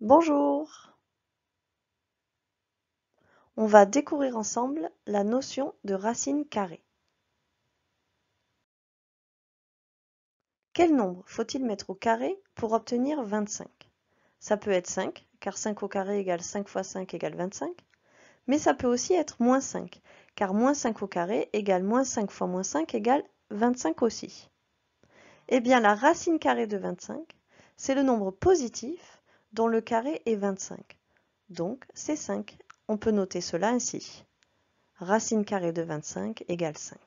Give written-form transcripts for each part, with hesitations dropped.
Bonjour! On va découvrir ensemble la notion de racine carrée. Quel nombre faut-il mettre au carré pour obtenir 25? Ça peut être 5, car 5 au carré égale 5 fois 5 égale 25, mais ça peut aussi être moins 5, car moins 5 au carré égale moins 5 fois moins 5 égale 25 aussi. Eh bien, la racine carrée de 25, c'est le nombre positif dont le carré est 25. Donc, c'est 5. On peut noter cela ainsi. Racine carrée de 25 égale 5.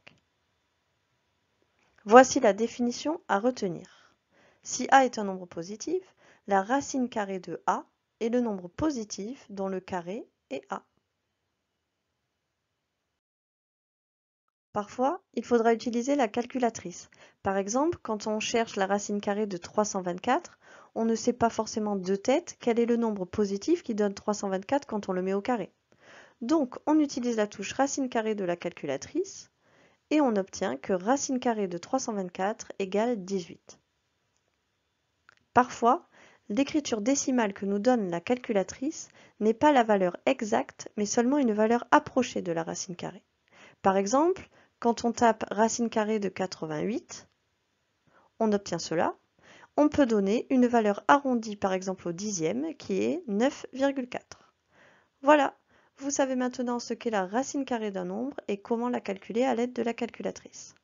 Voici la définition à retenir. Si a est un nombre positif, la racine carrée de a est le nombre positif dont le carré est a. Parfois, il faudra utiliser la calculatrice. Par exemple, quand on cherche la racine carrée de 324, on ne sait pas forcément de tête quel est le nombre positif qui donne 324 quand on le met au carré. Donc, on utilise la touche racine carrée de la calculatrice et on obtient que racine carrée de 324 égale 18. Parfois, l'écriture décimale que nous donne la calculatrice n'est pas la valeur exacte, mais seulement une valeur approchée de la racine carrée. Par exemple, quand on tape racine carrée de 88, on obtient cela. On peut donner une valeur arrondie par exemple au dixième qui est 9,4. Voilà, vous savez maintenant ce qu'est la racine carrée d'un nombre et comment la calculer à l'aide de la calculatrice.